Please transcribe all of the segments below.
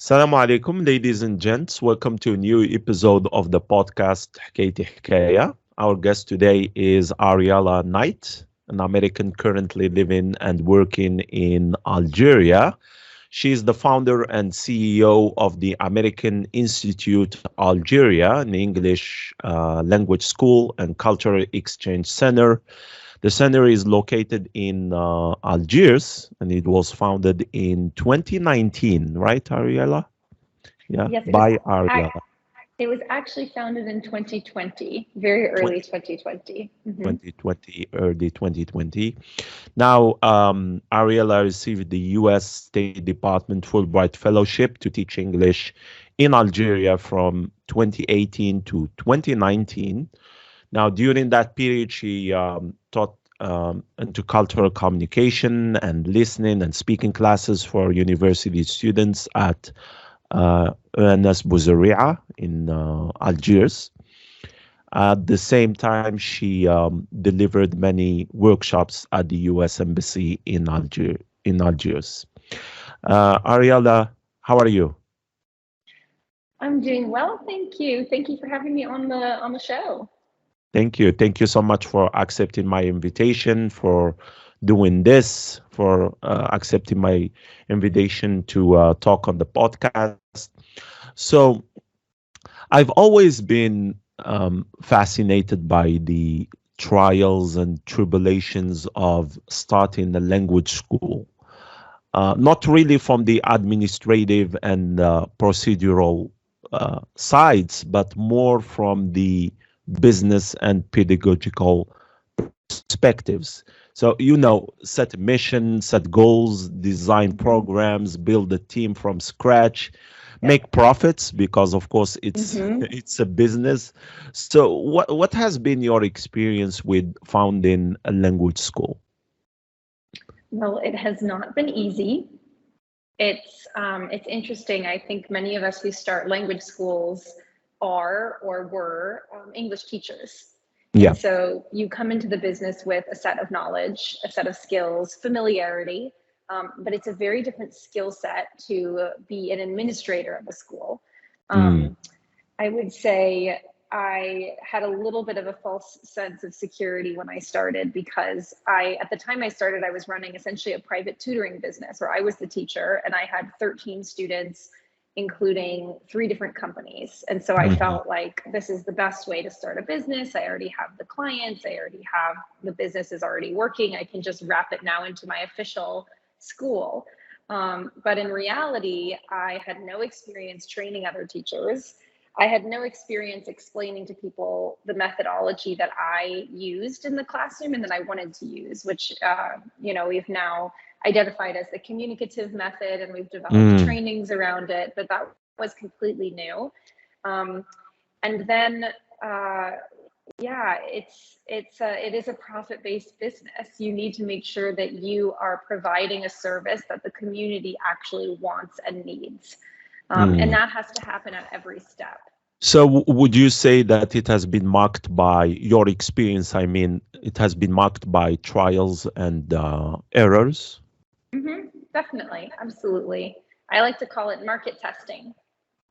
Assalamu alaikum, ladies and gents. Welcome to a new episode of the podcast حكايتي حكاية. Our guest today is Ariela Naight, an American currently living and working in Algeria. She is the founder and CEO of the American Institute Algeria, an English language school and cultural exchange center. The center is located in Algiers, and it was founded in 2019, right, Ariela? Yeah, Yes, by Ariela. it was actually founded in 2020, very early 2020. 2020, early 2020. Now, Ariela received the U.S. State Department Fulbright Fellowship to teach English in Algeria from 2018 to 2019. Now, during that period, she taught intercultural communication and listening and speaking classes for university students at ENS Bouzaria in Algiers. At the same time, she delivered many workshops at the U.S. Embassy in Algiers. Ariela, how are you? I'm doing well, thank you. Thank you for having me on the show. Thank you. Thank you so much for accepting my invitation, for doing this, for accepting my invitation to talk on the podcast. So I've always been fascinated by the trials and tribulations of starting a language school. Not really from the administrative and procedural sides, but more from the business and pedagogical perspectives. So, set a mission, set goals, design programs, build a team from scratch, make profits, because of course it's a business. So what has been your experience with founding a language school? Well, it has not been easy. It's interesting. I think many of us who start language schools are or were English teachers. Yeah. And so you come into the business with a set of knowledge, a set of skills, familiarity, but it's a very different skill set to be an administrator of a school. I would say I had a little bit of a false sense of security when I started, because at the time I started, I was running essentially a private tutoring business where I was the teacher and I had 13 students, including 3 different companies. And so I felt like this is the best way to start a business. I already have the clients, I already have the business is already working. I can just wrap it now into my official school. But in reality, I had no experience training other teachers. I had no experience explaining to people the methodology that I used in the classroom and that I wanted to use, which, we've now identified as the communicative method, and we've developed trainings around it, but that was completely new. And then, it is a profit-based business. You need to make sure that you are providing a service that the community actually wants and needs. And that has to happen at every step. So would you say that it has been marked by your experience? I mean, it has been marked by trials and errors? Definitely. Absolutely. I like to call it market testing.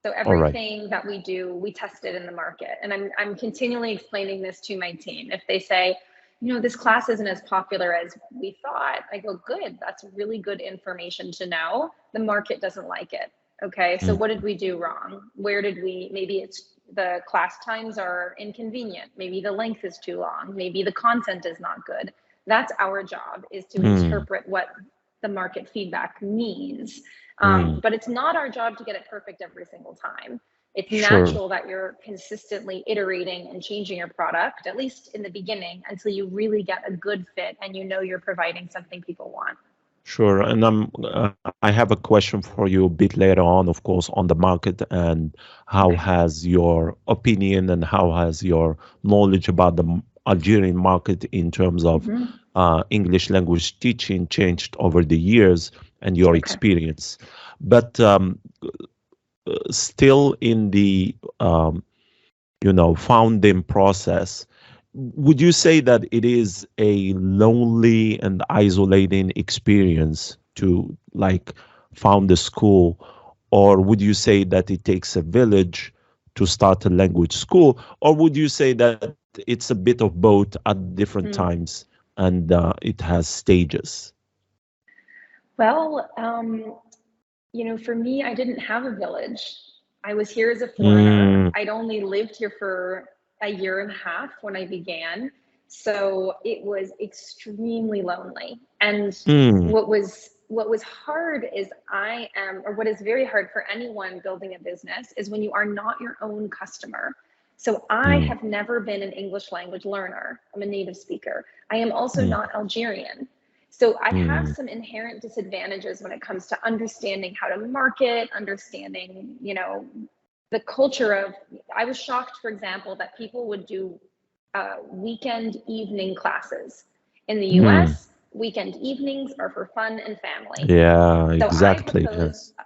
So everything that we do, we test it in the market. And I'm continually explaining this to my team. If they say, this class isn't as popular as we thought, I go, good, that's really good information to know. The market doesn't like it. Okay, so what did we do wrong? Maybe it's the class times are inconvenient. Maybe the length is too long. Maybe the content is not good. That's our job, is to interpret what the market feedback means. But it's not our job to get it perfect every single time. It's natural that you're consistently iterating and changing your product, at least in the beginning, until you really get a good fit and you're providing something people want. Sure. And I have a question for you a bit later on, of course, on the market and how has your opinion and how has your knowledge about the Algerian market in terms of English language teaching changed over the years and your experience. But still in the, founding process, would you say that it is a lonely and isolating experience to found a school, Or would you say that it takes a village to start a language school? Or would you say that it's a bit of both at different times and it has stages? Well, for me, I didn't have a village. I was here as a foreigner. I'd only lived here for a year and a half when I began. So it was extremely lonely. And what was hard is what is very hard for anyone building a business is when you are not your own customer. So I have never been an English language learner. I'm a native speaker. I am also not Algerian. So I have some inherent disadvantages when it comes to understanding how to market, understanding, the culture of, I was shocked, for example, that people would do weekend evening classes. In the US, weekend evenings are for fun and family. Yeah, so exactly.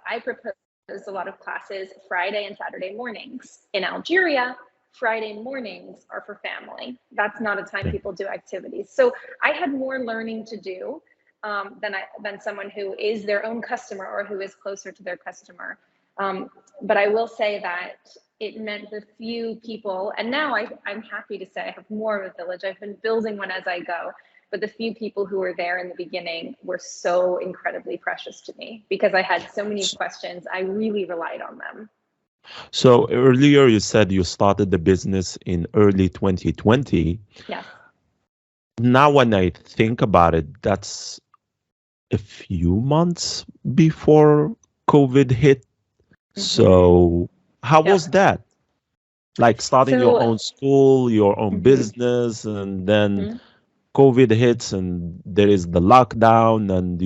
I proposed a lot of classes Friday and Saturday mornings. In Algeria, Friday mornings are for family. That's not a time people do activities. So I had more learning to do than someone who is their own customer or who is closer to their customer. But I will say that it meant the few people, and now I'm happy to say I have more of a village. I've been building one as I go, but the few people who were there in the beginning were so incredibly precious to me because I had so many questions. I really relied on them. So earlier you said you started the business in early 2020. Yes. Now when I think about it, that's a few months before COVID hit. So how was that? Like starting your own school, your own business, and then COVID hits and there is the lockdown and,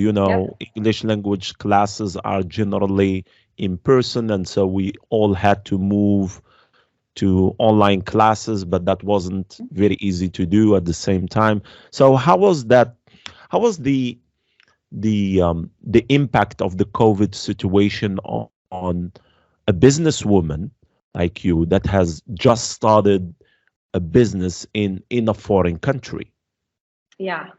English language classes are generally in person. And so we all had to move to online classes, but that wasn't very easy to do at the same time. So how was that? How was the impact of the COVID situation on a businesswoman like you that has just started a business in a foreign country? Yeah.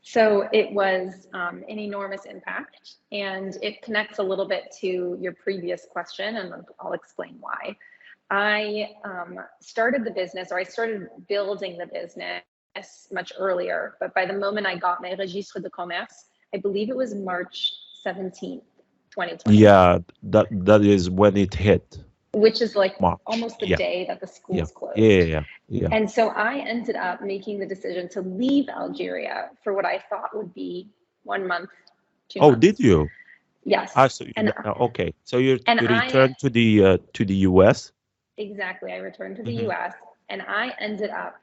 So it was an enormous impact, and it connects a little bit to your previous question, and I'll explain why. I started the business, or I started building the business much earlier, but by the moment I got my registre de commerce, I believe it was March 17th, 2020. Yeah, that is when it hit. Which is like March. almost the day that the schools closed. Yeah. And so I ended up making the decision to leave Algeria for what I thought would be 1 month, 2 months. Oh, did you? Yes. So okay. So you returned to the US? Exactly. I returned to the US, and I ended up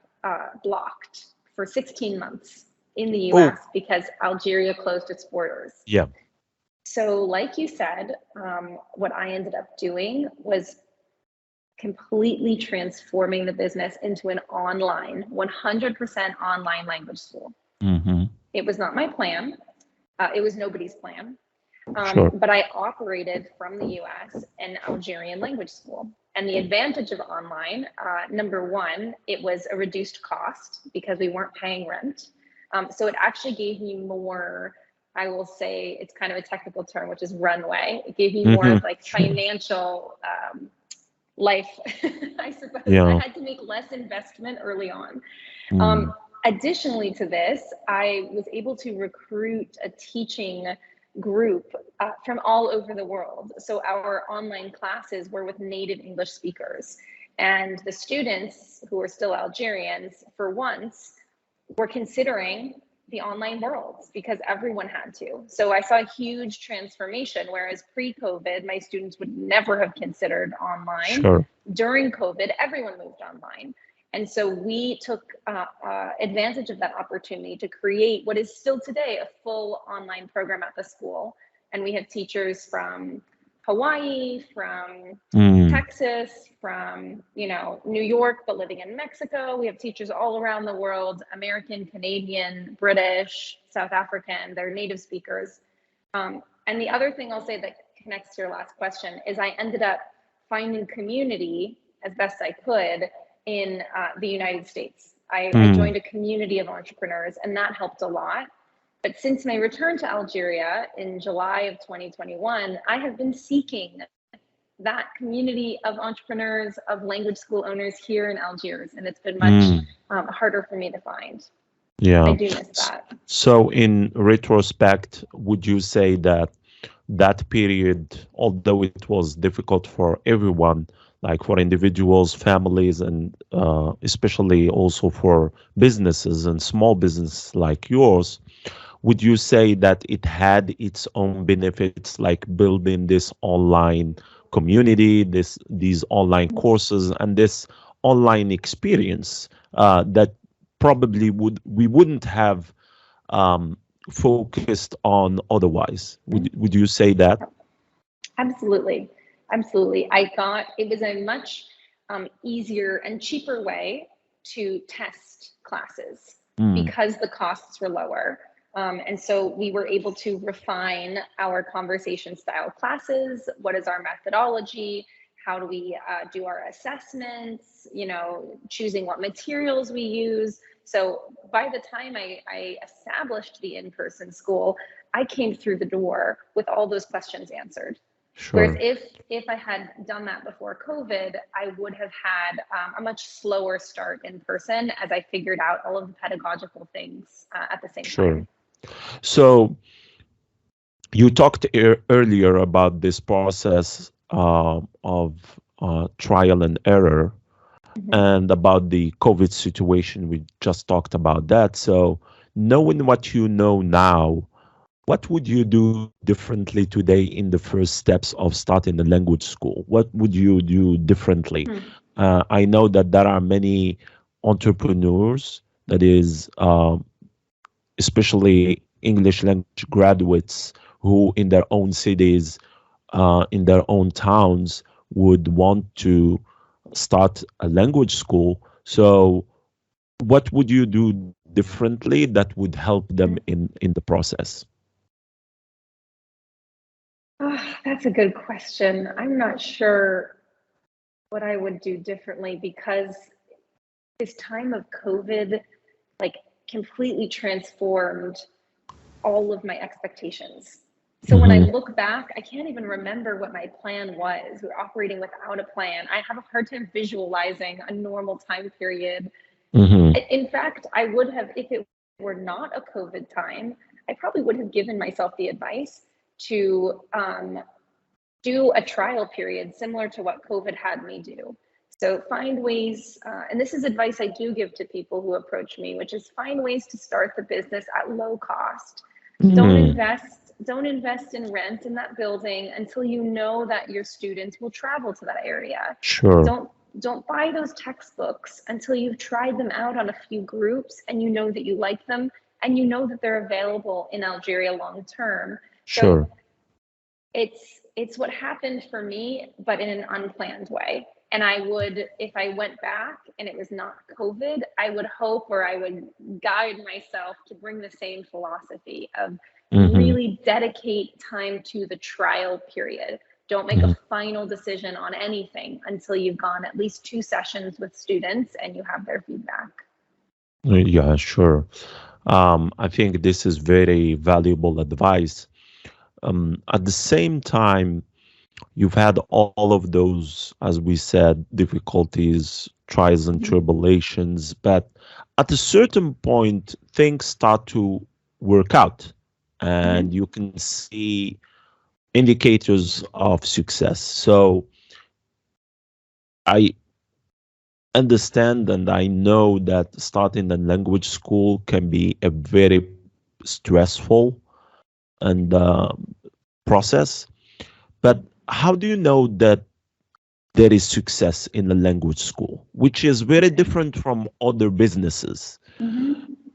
blocked for 16 months in the US because Algeria closed its borders. Yeah. So like you said, what I ended up doing was completely transforming the business into an 100% online language school. It was not my plan. It was nobody's plan. But I operated from the US an Algerian language school. And the advantage of online, number one, it was a reduced cost because we weren't paying rent. So it actually gave me more, I will say, it's kind of a technical term, which is runway. It gave me more like financial life, I suppose. I had to make less investment early on. Additionally to this, I was able to recruit a teaching group from all over the world. So our online classes were with native English speakers. And the students who were still Algerians, for once, were considering the online world because everyone had to. So I saw a huge transformation, whereas pre-COVID, my students would never have considered online. During COVID, everyone moved online. And so we took advantage of that opportunity to create what is still today a full online program at the school. And we have teachers from Hawaii, from Texas, from New York, but living in Mexico. We have teachers all around the world, American, Canadian, British, South African, they're native speakers. And the other thing I'll say that connects to your last question is I ended up finding community as best I could in the United States. I joined a community of entrepreneurs, and that helped a lot. But since my return to Algeria in July of 2021, I have been seeking that community of entrepreneurs, of language school owners here in Algiers, and it's been much harder for me to find. Yeah. I do miss that. So in retrospect, would you say that that period, although it was difficult for everyone, like for individuals, families, and especially also for businesses and small businesses like yours, would you say that it had its own benefits, like building this online community, these online courses, and this online experience that probably we wouldn't have focused on otherwise? Would you say that? Absolutely. Absolutely. I thought it was a much easier and cheaper way to test classes because the costs were lower. And so we were able to refine our conversation style classes. What is our methodology? How do we do our assessments? You know, choosing what materials we use. So by the time I established the in-person school, I came through the door with all those questions answered. Sure. Whereas if I had done that before COVID, I would have had a much slower start in person as I figured out all of the pedagogical things at the same time. So you talked earlier about this process of trial and error and about the COVID situation. We just talked about that. So knowing what you know now, what would you do differently today in the first steps of starting a language school? What would you do differently? I know that there are many entrepreneurs, that is, especially English language graduates, who in their own cities, in their own towns, would want to start a language school. So what would you do differently that would help them in the process? Oh, that's a good question. I'm not sure what I would do differently, because this time of COVID, like, completely transformed all of my expectations. So when I look back, I can't even remember what my plan was. We're operating without a plan. I have a hard time visualizing a normal time period. In fact, I would have, if it were not a COVID time, I probably would have given myself the advice to do a trial period similar to what COVID had me do. So find ways, and this is advice I do give to people who approach me, which is find ways to start the business at low cost. Don't invest in rent in that building until you know that your students will travel to that area. Sure. Don't buy those textbooks until you've tried them out on a few groups and you know that you like them and you know that they're available in Algeria long term. Sure. So it's what happened for me, but in an unplanned way. And I would, if I went back and it was not COVID, I would hope, or I would guide myself to bring the same philosophy of really dedicate time to the trial period. Don't make a final decision on anything until you've gone at least 2 sessions with students and you have their feedback. Yeah, sure. I think this is very valuable advice. At the same time, you've had all of those, as we said, difficulties, trials and tribulations, but at a certain point, things start to work out and you can see indicators of success. So I understand and I know that starting a language school can be a very stressful and process. But how do you know that there is success in a language school, which is very different from other businesses?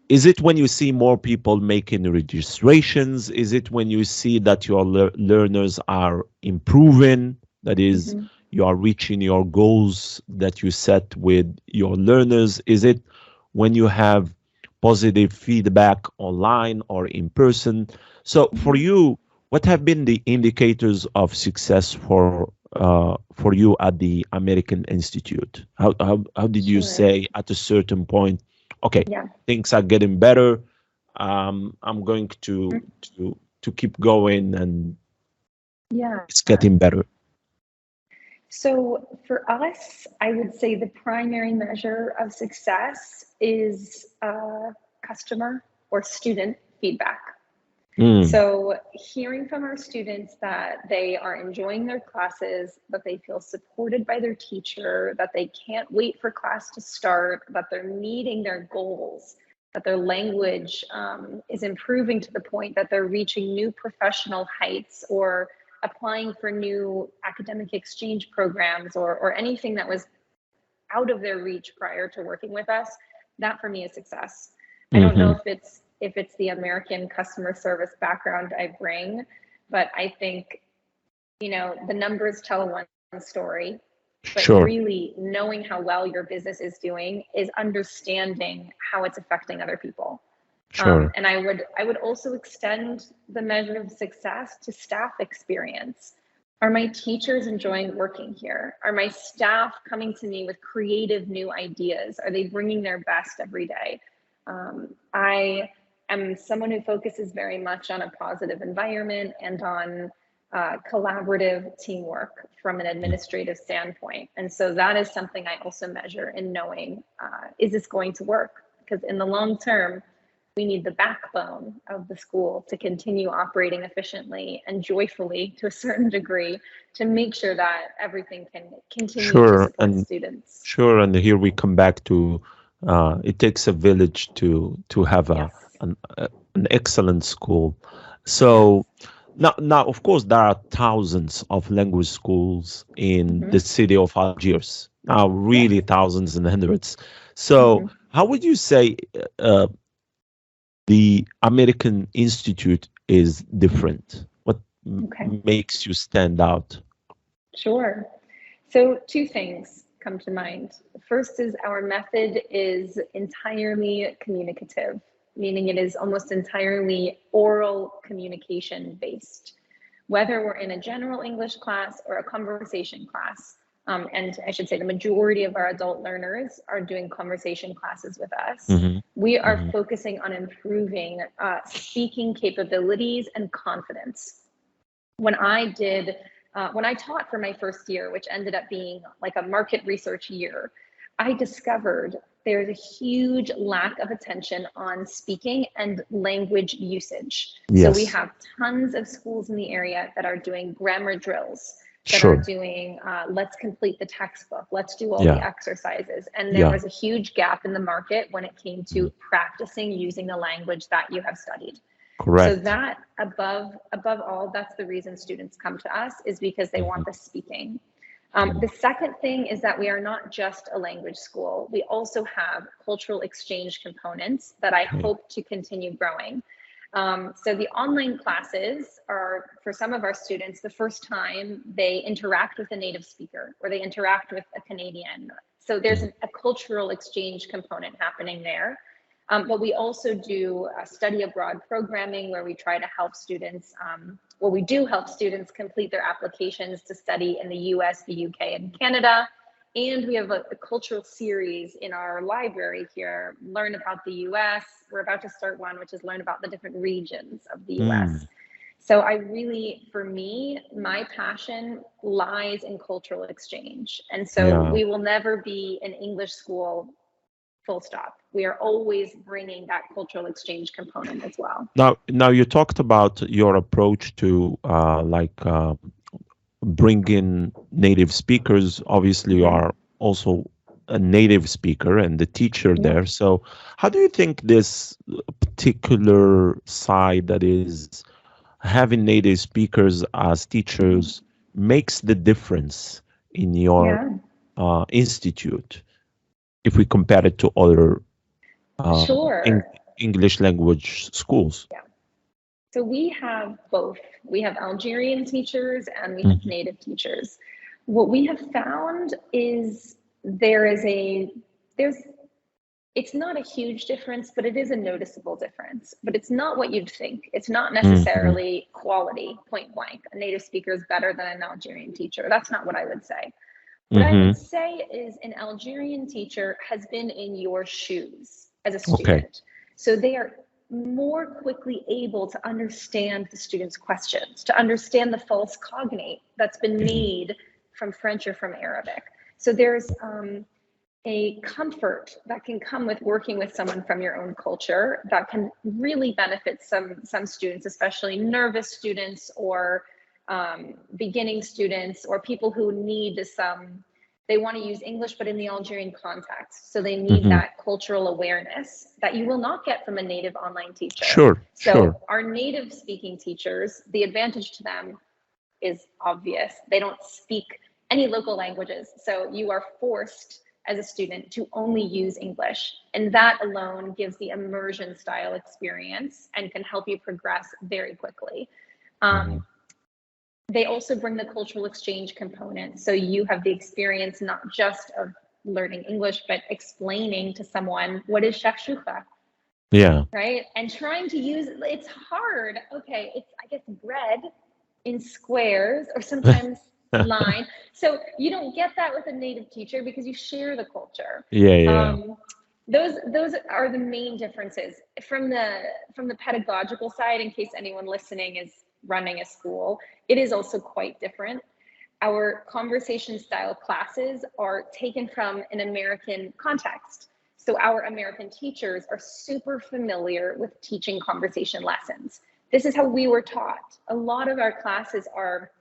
Is it when you see more people making registrations? Is it when you see that your learners are improving? That is, you are reaching your goals that you set with your learners? Is it when you have positive feedback online or in person? So for you, what have been the indicators of success for you at the American Institute? How did you say at a certain point, okay, things are getting better, I'm going to keep going and it's getting better? So for us, I would say the primary measure of success is customer or student feedback. So hearing from our students that they are enjoying their classes, that they feel supported by their teacher, that they can't wait for class to start, that they're meeting their goals, that their language is improving to the point that they're reaching new professional heights or applying for new academic exchange programs or anything that was out of their reach prior to working with us, that for me is success. I don't know if it's the American customer service background I bring, but I think, you know, the numbers tell one story, but really knowing how well your business is doing is understanding how it's affecting other people. And I would also extend the measure of success to staff experience. Are my teachers enjoying working here? Are my staff coming to me with creative new ideas? Are they bringing their best every day? I am someone who focuses very much on a positive environment and on collaborative teamwork from an administrative standpoint. And so that is something I also measure in knowing, is this going to work? Because in the long term, we need the backbone of the school to continue operating efficiently and joyfully to a certain degree to make sure that everything can continue to support students. And here we come back to it takes a village to have an excellent school. So now, of course, there are thousands of language schools in the city of Algiers. Now, really thousands and hundreds. So how would you say the American Institute is different? What makes you stand out? Sure. So two things come to mind. The first is our method is entirely communicative, meaning it is almost entirely oral communication based, whether we're in a general English class or a conversation class. And I should say the majority of our adult learners are doing conversation classes with us. We are focusing on improving speaking capabilities and confidence. When I taught for my first year, which ended up being like a market research year, I discovered there's a huge lack of attention on speaking and language usage. So we have tons of schools in the area that are doing grammar drills, that are doing, let's complete the textbook, let's do all the exercises. And there was a huge gap in the market when it came to practicing using the language that you have studied. So that above all, that's the reason students come to us, is because they want the speaking. The second thing is that we are not just a language school. We also have cultural exchange components that I hope to continue growing. So the online classes are, for some of our students, the first time they interact with a native speaker or they interact with a Canadian. So there's a cultural exchange component happening there. But we also do study abroad programming where we try to help students, we do help students complete their applications to study in the US, the UK, and Canada. And we have a cultural series in our library here, Learn About the US. We're about to start one, which is Learn About the different regions of the US. So I really, for me, my passion lies in cultural exchange. And so we will never be an English school, full stop. We are always bringing that cultural exchange component as well. Now you talked about your approach to bring in native speakers. Obviously, you are also a native speaker and the teacher there. So how do you think this particular side, that is having native speakers as teachers, makes the difference in your institute if we compare it to other English language schools? So we have both. We have Algerian teachers and we have native teachers. What we have found is it's not a huge difference, but it is a noticeable difference. But it's not what you'd think. It's not necessarily quality, point blank. A native speaker is better than an Algerian teacher. That's not what I would say. What I would say is an Algerian teacher has been in your shoes as a student. So they are more quickly able to understand the student's questions, to understand the false cognate that's been made from French or from Arabic. So there's a comfort that can come with working with someone from your own culture that can really benefit some students, especially nervous students or beginning students or people who need they want to use English, but in the Algerian context. So they need that cultural awareness that you will not get from a native online teacher. Sure. Our native speaking teachers, the advantage to them is obvious. They don't speak any local languages. So you are forced as a student to only use English. And that alone gives the immersion style experience and can help you progress very quickly. They also bring the cultural exchange component. So you have the experience not just of learning English, but explaining to someone what is shakshuka. Yeah. Right? And trying to use, it's hard. Okay, it's, I guess, bread in squares or sometimes line. So you don't get that with a native teacher because you share the culture. Those are the main differences. From the pedagogical side, in case anyone listening is running a school, it is also quite different. Our conversation style classes are taken from an American context. So our American teachers are super familiar with teaching conversation lessons. This is how we were taught. A lot of our classes are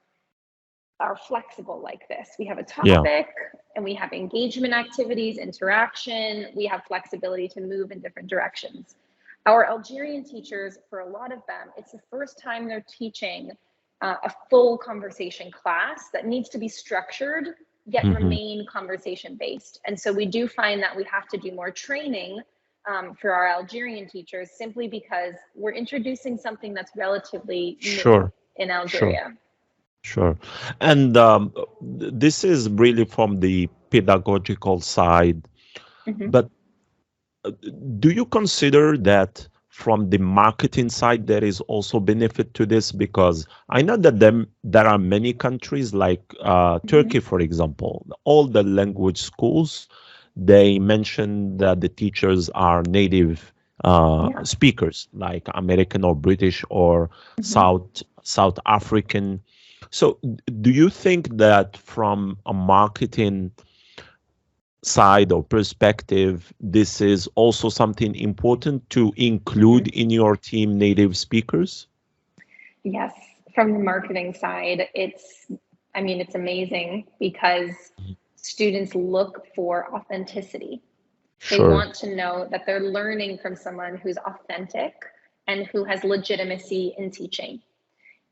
flexible like this. We have a topic and we have engagement activities, interaction. We have flexibility to move in different directions. Our Algerian teachers, for a lot of them, it's the first time they're teaching a full conversation class that needs to be structured, yet remain conversation based. And so we do find that we have to do more training for our Algerian teachers simply because we're introducing something that's relatively new in Algeria. Sure. And this is really from the pedagogical side. But do you consider that from the marketing side, there is also benefit to this? Because I know that there are many countries like Turkey, for example, all the language schools, they mention that the teachers are native speakers, like American or British or South African. So do you think that from a marketing side or perspective, this is also something important to include in your team native speakers? Yes, from the marketing side, it's amazing because students look for authenticity. They want to know that they're learning from someone who's authentic and who has legitimacy in teaching.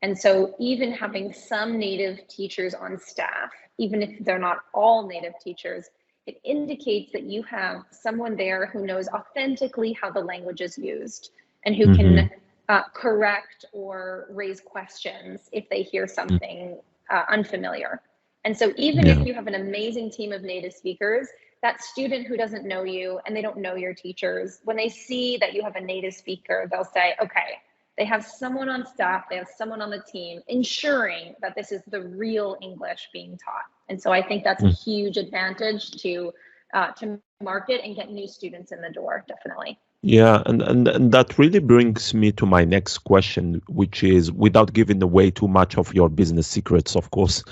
And so even having some native teachers on staff, even if they're not all native teachers, it indicates that you have someone there who knows authentically how the language is used and who can correct or raise questions if they hear something unfamiliar. And so even if you have an amazing team of native speakers, that student who doesn't know you and they don't know your teachers, when they see that you have a native speaker, they'll say, okay, they have someone on staff, they have someone on the team ensuring that this is the real English being taught. And so I think that's a huge advantage to market and get new students in the door, definitely. Yeah, and that really brings me to my next question, which is, without giving away too much of your business secrets, of course,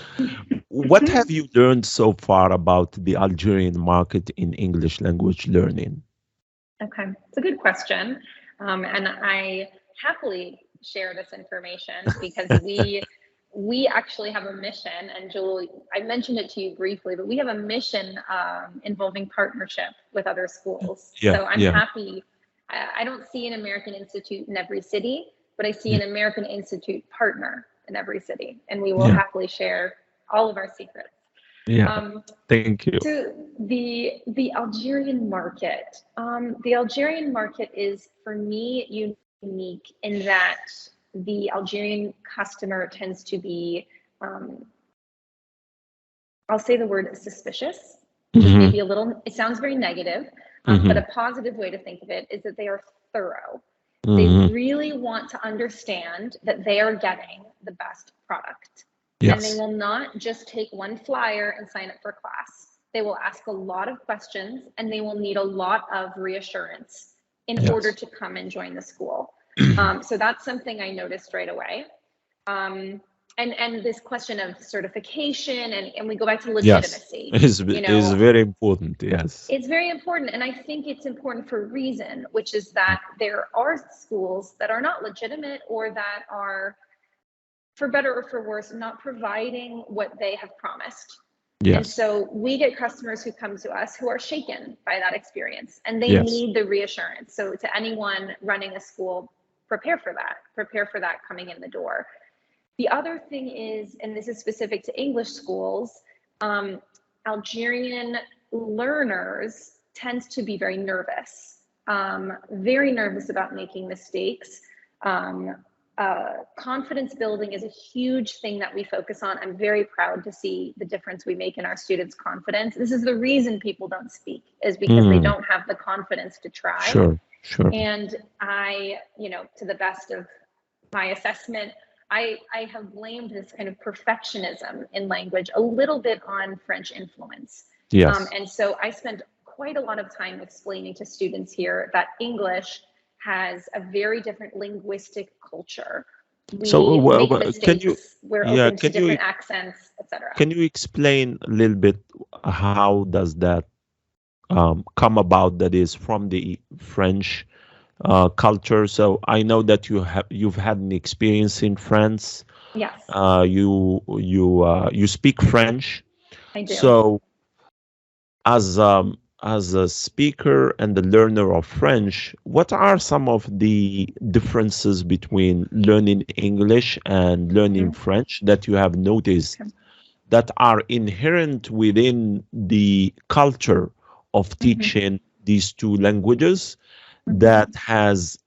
what have you learned so far about the Algerian market in English language learning? Okay, it's a good question. And I happily share this information because we actually have a mission, and Julie, I mentioned it to you briefly, but we have a mission involving partnership with other schools. So I'm happy. I don't see an American Institute in every city, but I see an American Institute partner in every city, and we will happily share all of our secrets. Thank you. So the Algerian market, is, for me, unique in that the Algerian customer tends to be, I'll say the word suspicious, maybe a little, it sounds very negative, but a positive way to think of it is that they are thorough. They really want to understand that they are getting the best product. And they will not just take one flyer and sign up for class. They will ask a lot of questions and they will need a lot of reassurance in order to come and join the school. So that's something I noticed right away. and this question of certification, and we go back to Yes, legitimacy. is You is know, very important. Yes. it's very important, and I think it's important for a reason, which is that there are schools that are not legitimate, or that are, for better or for worse, not providing what they have promised. And Yes. so we get customers who come to us who are shaken by that experience, and they Yes. need the reassurance. So to anyone running a school, prepare for that coming in the door. The other thing is, and this is specific to English schools, Algerian learners tend to be very nervous about making mistakes. Confidence building is a huge thing that we focus on. I'm very proud to see the difference we make in our students' confidence. This is the reason people don't speak, is because they don't have the confidence to try. Sure. And I, to the best of my assessment, I have blamed this kind of perfectionism in language a little bit on French influence. Yes. And so I spent quite a lot of time explaining to students here that English has a very different linguistic culture. We make mistakes, we're open to different accents, etc. Can you explain a little bit how does that come about, that is from the French culture? So I know that you've had an experience in France. Yes. You speak French. I do. So as a speaker and a learner of French, what are some of the differences between learning English and learning French that you have noticed that are inherent within the culture of teaching these two languages that has,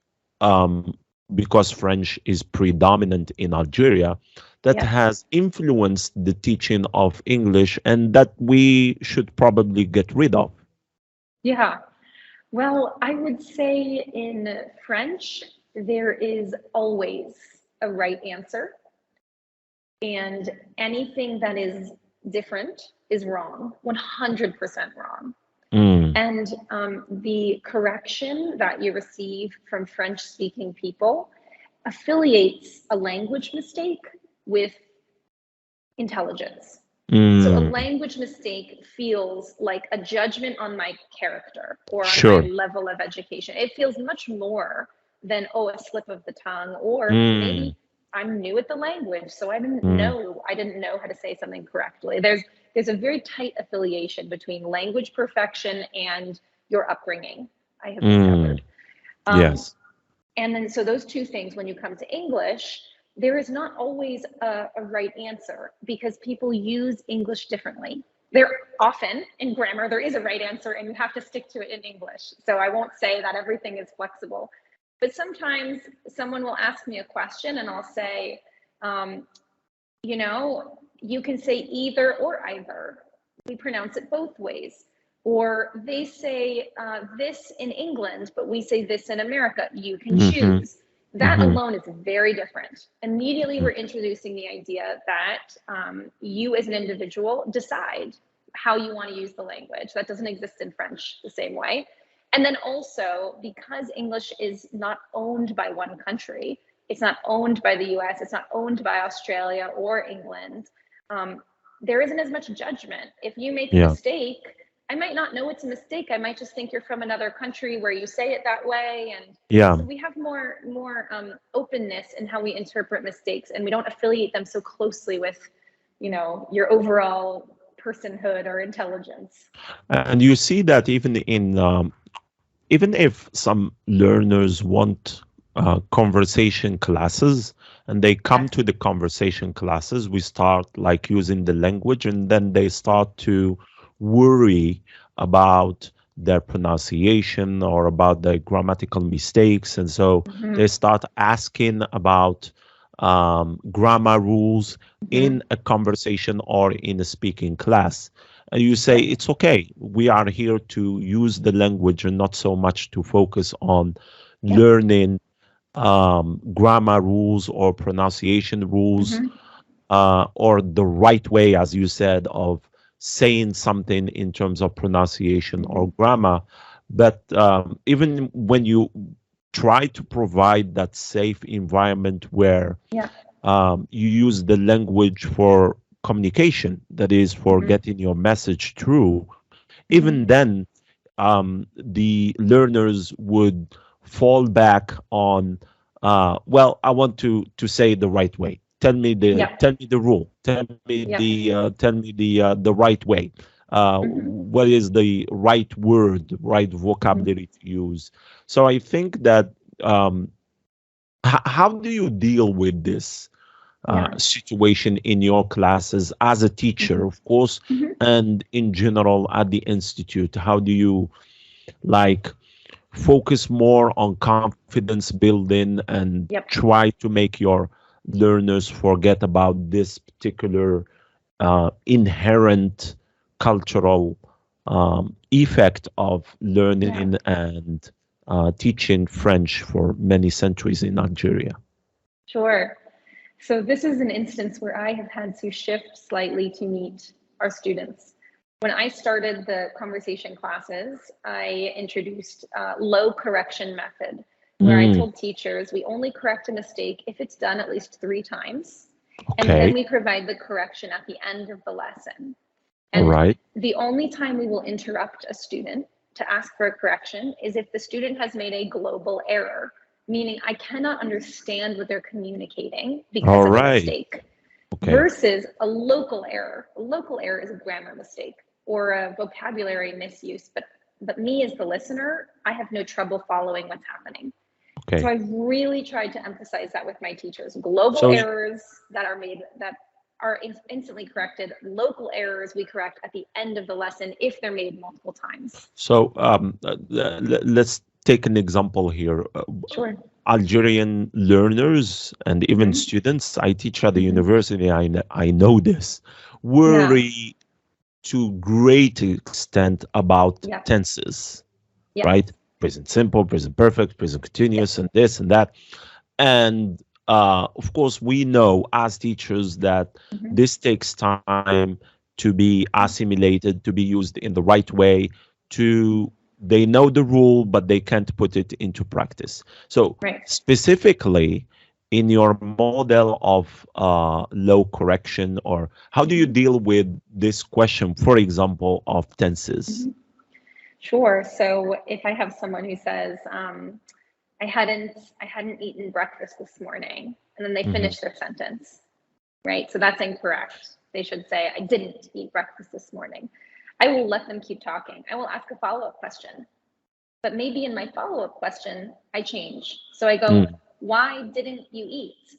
because French is predominant in Algeria, that has influenced the teaching of English, and that we should probably get rid of? Yeah, well, I would say in French, there is always a right answer, and anything that is different is wrong, 100% wrong. And the correction that you receive from French-speaking people affiliates a language mistake with intelligence. So a language mistake feels like a judgment on my character or on my level of education. It feels much more than, a slip of the tongue, or maybe I'm new at the language, so I didn't know how to say something correctly. There's a very tight affiliation between language perfection and your upbringing, I have discovered. Yes. And then, so those two things, when you come to English, there is not always a right answer, because people use English differently. There often, in grammar, there is a right answer, and you have to stick to it in English. So I won't say that everything is flexible. But sometimes someone will ask me a question, and I'll say, you can say either or either. We pronounce it both ways. Or they say this in England, but we say this in America. You can choose. That alone is very different. Immediately, we're introducing the idea that you as an individual decide how you want to use the language. That doesn't exist in French the same way. And then also, because English is not owned by one country, it's not owned by the US, it's not owned by Australia or England, there isn't as much judgment. If you make a mistake, I might not know it's a mistake. I might just think you're from another country where you say it that way. And so we have more openness in how we interpret mistakes, and we don't affiliate them so closely with, your overall personhood or intelligence. And you see that even even if some learners want conversation classes, and they come to the conversation classes, we start like using the language, and then they start to worry about their pronunciation or about their grammatical mistakes. And so they start asking about grammar rules in a conversation or in a speaking class. And you say, it's okay, we are here to use the language and not so much to focus on learning grammar rules or pronunciation rules, or the right way, as you said, of saying something in terms of pronunciation or grammar. But even when you try to provide that safe environment where you use the language for communication, that is for getting your message through, even then the learners would fall back on, well, I want to say the right way. Tell me the rule. Tell me the right way. What is the right word, right vocabulary to use? So I think that how do you deal with this situation in your classes as a teacher, of course, and in general at the institute? How do you focus more on confidence building and try to make your learners forget about this particular inherent cultural effect of learning and teaching French for many centuries in Algeria? Sure. So this is an instance where I have had to shift slightly to meet our students. When I started the conversation classes, I introduced a low correction method, where I told teachers we only correct a mistake if it's done at least 3 times. And then we provide the correction at the end of the lesson. And the only time we will interrupt a student to ask for a correction is if the student has made a global error, meaning I cannot understand what they're communicating because of a mistake. Versus a local error. A local error is a grammar mistake or a vocabulary misuse, but me as the listener, I have no trouble following what's happening. So I've really tried to emphasize that with my teachers. Global errors that are made that are instantly corrected. Local errors we correct at the end of the lesson if they're made multiple times. So let's take an example here. Sure. Algerian learners and even students I teach at the university, I know this, worry to great extent about tenses, right? Present simple, present perfect, present continuous, and this and that. And of course, we know as teachers that this takes time to be assimilated, to be used in the right way, they know the rule, but they can't put it into practice. So specifically in your model of low correction, or how do you deal with this question, for example, of tenses? Sure. So if I have someone who says, I hadn't eaten breakfast this morning, and then they finish their sentence, right? So that's incorrect. They should say, I didn't eat breakfast this morning. I will let them keep talking. I will ask a follow-up question. But maybe in my follow-up question, I change. So I go, why didn't you eat?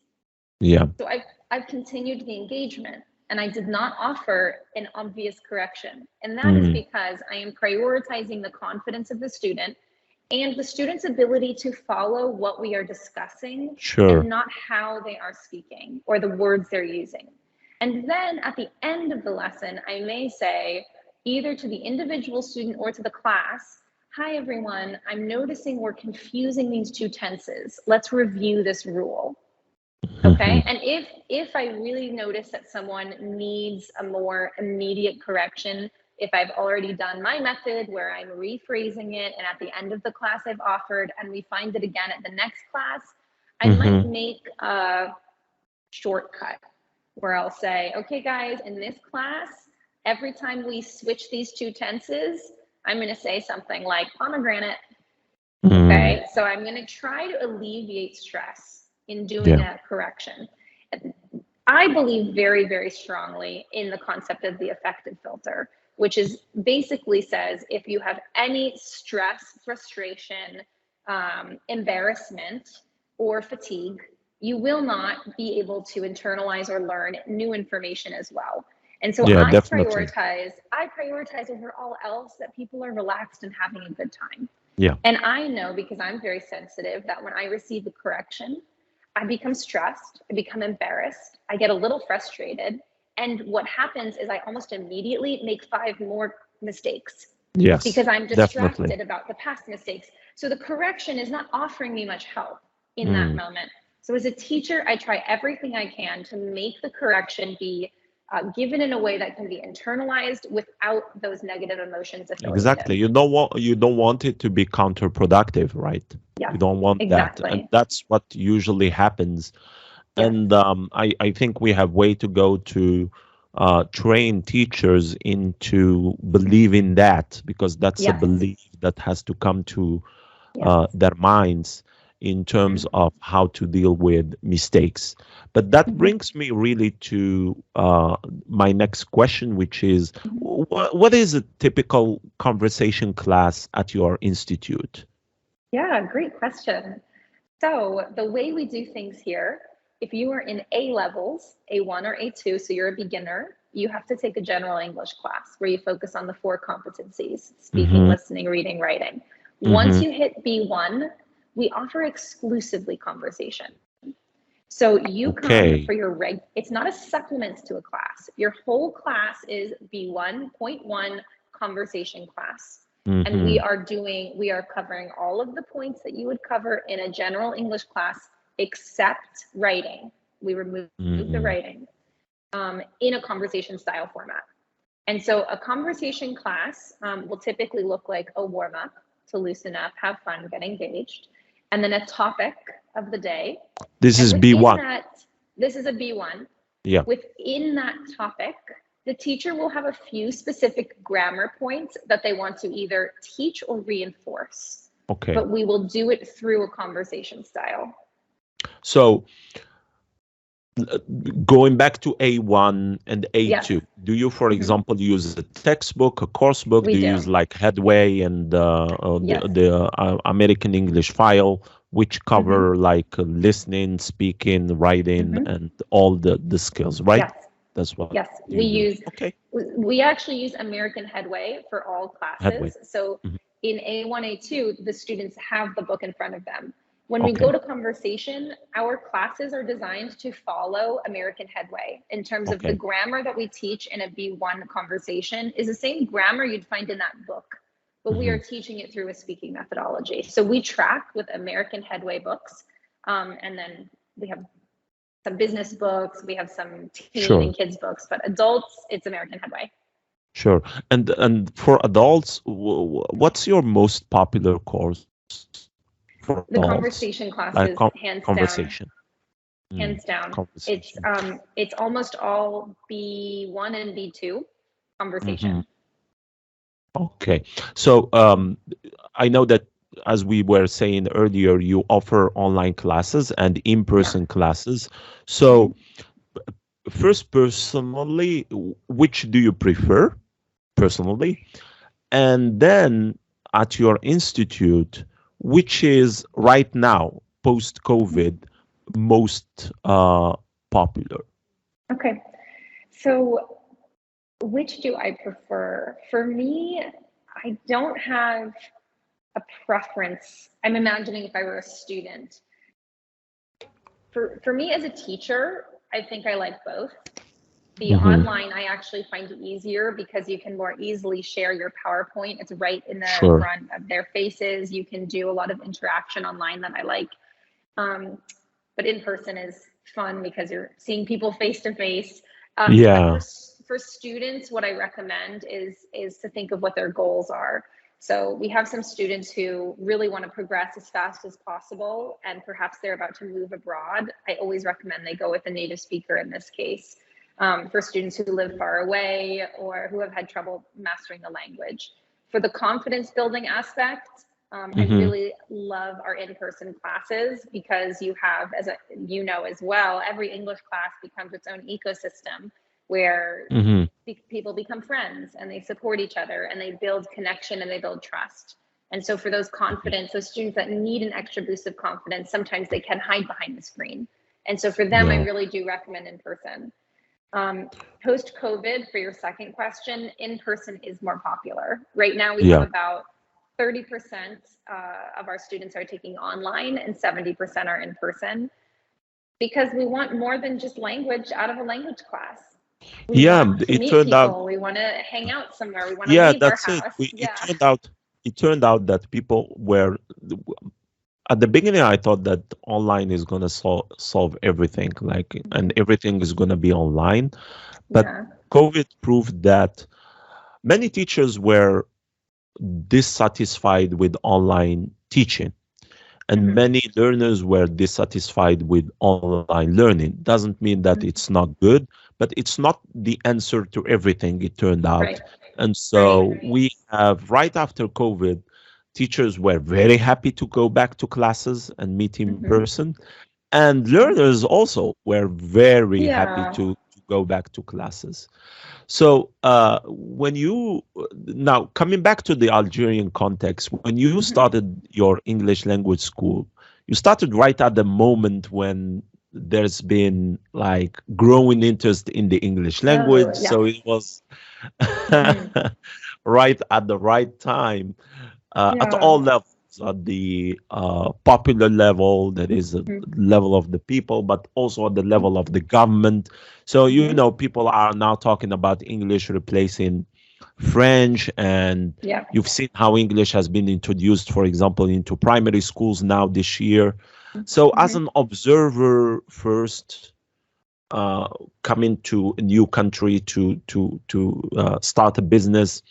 So I've continued the engagement, and I did not offer an obvious correction. And that is because I am prioritizing the confidence of the student and the student's ability to follow what we are discussing, and not how they are speaking or the words they're using. And then at the end of the lesson, I may say, either to the individual student or to the class, hi everyone, I'm noticing we're confusing these 2 tenses. Let's review this rule. Okay. And if I really notice that someone needs a more immediate correction, if I've already done my method where I'm rephrasing it, and at the end of the class I've offered, and we find it again at the next class, I might make a shortcut where I'll say, okay guys, in this class, every time we switch these 2 tenses, I'm going to say something like pomegranate. Okay. So I'm going to try to alleviate stress in doing that correction. I believe very, very strongly in the concept of the affective filter, which is basically says, if you have any stress, frustration, embarrassment, or fatigue, you will not be able to internalize or learn new information as well. And so I prioritize over all else that people are relaxed and having a good time. And I know, because I'm very sensitive, that when I receive a correction, I become stressed, I become embarrassed, I get a little frustrated. And what happens is I almost immediately make 5 more mistakes. Because I'm distracted about the past mistakes. So the correction is not offering me much help in that moment. So as a teacher, I try everything I can to make the correction be given in a way that can be internalized without those negative emotions. Exactly. You don't want it to be counterproductive, right? You don't want that. And that's what usually happens And I think we have way to go to train teachers into believing that, because that's a belief that has to come to their minds in terms of how to deal with mistakes. But that brings me really to my next question, which is, what is a typical conversation class at your institute? Yeah, great question. So the way we do things here, if you are in A levels, A1 or A2, so you're a beginner, you have to take a general English class where you focus on the 4 competencies: speaking, listening, reading, writing. Once you hit B1, we offer exclusively conversation. So you come for your it's not a supplement to a class. Your whole class is B1.1 conversation class. And we are covering all of the points that you would cover in a general English class, except writing. We remove the writing in a conversation style format. And so a conversation class will typically look like a warm up to loosen up, have fun, get engaged, and then a topic of the day. This is B1. This is a B1. Yeah. Within that topic, the teacher will have a few specific grammar points that they want to either teach or reinforce. Okay. But we will do it through a conversation style. So going back to A1 and A2, do you, for example, use a textbook, a course book? Do you use like Headway and the American English file, which cover like listening, speaking, writing, and all the skills, right? Yes. That's what. Yes, we use. Okay. We actually use American Headway for all classes. Headway. So in A1, A2, the students have the book in front of them. When we go to conversation, our classes are designed to follow American Headway in terms of the grammar that we teach in a B1 conversation is the same grammar you'd find in that book, but we are teaching it through a speaking methodology. So we track with American Headway books, and then we have some business books, we have some teen and kids books, but adults, it's American Headway. Sure. And for adults, what's your most popular course? The conversation classes, hands down. Hands down. It's almost all B1 and B2 conversation. Okay. So I know that, as we were saying earlier, you offer online classes and in-person classes. So first, personally, which do you prefer personally? And then at your institute, which is right now, post-COVID, most popular? Okay, so which do I prefer? For me, I don't have a preference. I'm imagining if I were a student. For me as a teacher, I think I like both. The online, I actually find it easier because you can more easily share your PowerPoint. It's right in the front of their faces. You can do a lot of interaction online that I like. But in person is fun because you're seeing people face to face. For students, what I recommend is to think of what their goals are. So we have some students who really want to progress as fast as possible, and perhaps they're about to move abroad. I always recommend they go with a native speaker in this case. For students who live far away or who have had trouble mastering the language. For the confidence building aspect, I really love our in-person classes because you have, as you know as well, every English class becomes its own ecosystem where people become friends and they support each other and they build connection and they build trust. And so for those students that need an extra boost of confidence, sometimes they can hide behind the screen. And so for them, I really do recommend in person. Post-COVID, for your second question, in-person is more popular. Right now, we have about 30% of our students are taking online and 70% are in person because we want more than just language out of a language class. We want to meet people. We want to hang out somewhere. We want to leave our house. It turned out that people were... At the beginning, I thought that online is going to solve everything, and everything is going to be online. But COVID proved that many teachers were dissatisfied with online teaching. and many learners were dissatisfied with online learning. Doesn't mean that it's not good, but it's not the answer to everything, it turned out. Right. And so we have, right after COVID, teachers were very happy to go back to classes and meet in person. And learners also were very happy to go back to classes. So when you, now coming back to the Algerian context, when you started your English language school, you started right at the moment when there's been like growing interest in the English language. So it was right at the right time, at all levels, at the popular level, that is the level of the people, but also at the level of the government. So, you know, people are now talking about English replacing French, and you've seen how English has been introduced, for example, into primary schools now this year. So as an observer first, coming to a new country to start a business,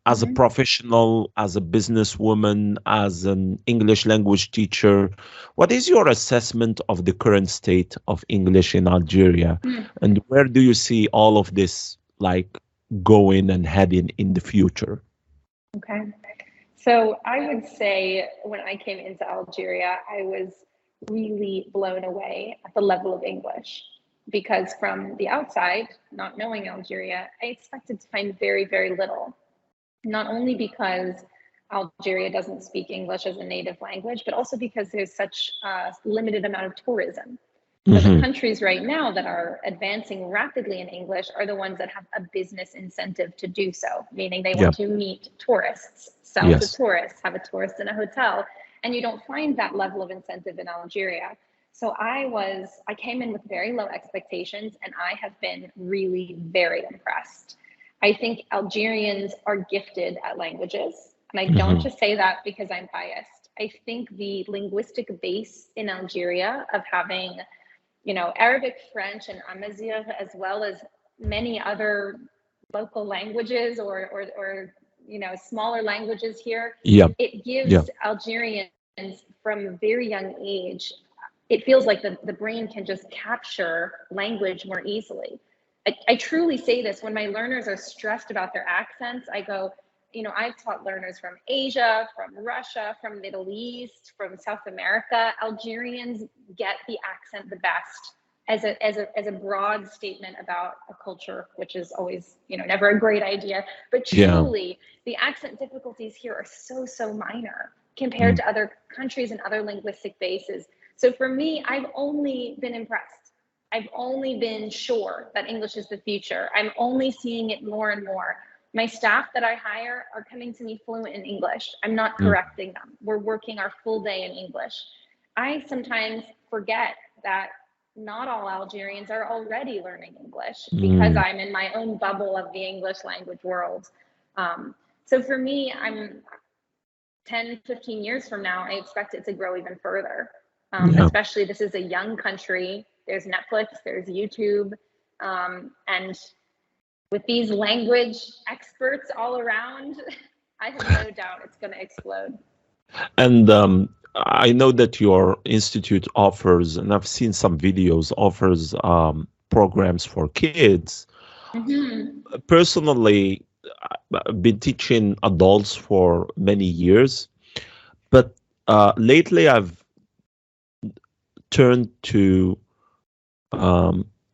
as a professional, as a businesswoman, as an English language teacher, what is your assessment of the current state of English in Algeria? And where do you see all of this like going and heading in the future? Okay. So I would say when I came into Algeria, I was really blown away at the level of English, because from the outside, not knowing Algeria, I expected to find very, very little. Not only because Algeria doesn't speak English as a native language, but also because there's such a limited amount of tourism. So the countries right now that are advancing rapidly in English are the ones that have a business incentive to do so, meaning they want to meet tourists, sell to tourists, have a tourist in a hotel, and you don't find that level of incentive in Algeria. So I came in with very low expectations, and I have been really very impressed. I think Algerians are gifted at languages, and I don't just say that because I'm biased. I think the linguistic base in Algeria of having, you know, Arabic, French, and Amazigh, as well as many other local languages or you know, smaller languages here, it gives Algerians from a very young age, it feels like the brain can just capture language more easily. I truly say this when my learners are stressed about their accents. I go, you know, I've taught learners from Asia, from Russia, from Middle East, from South America. Algerians get the accent the best as a broad statement about a culture, which is always, you know, never a great idea. But truly, the accent difficulties here are so minor compared to other countries and other linguistic bases. So for me, I've only been impressed. I've only been sure that English is the future. I'm only seeing it more and more. My staff that I hire are coming to me fluent in English. I'm not correcting them. We're working our full day in English. I sometimes forget that not all Algerians are already learning English because I'm in my own bubble of the English language world. So for me, I'm 10, 15 years from now, I expect it to grow even further. Especially this is a young country. There's Netflix, there's YouTube, and with these language experts all around, I have no doubt it's going to explode. And I know that your institute offers, and I've seen some videos, offers programs for kids. Personally, I've been teaching adults for many years, but lately I've turned to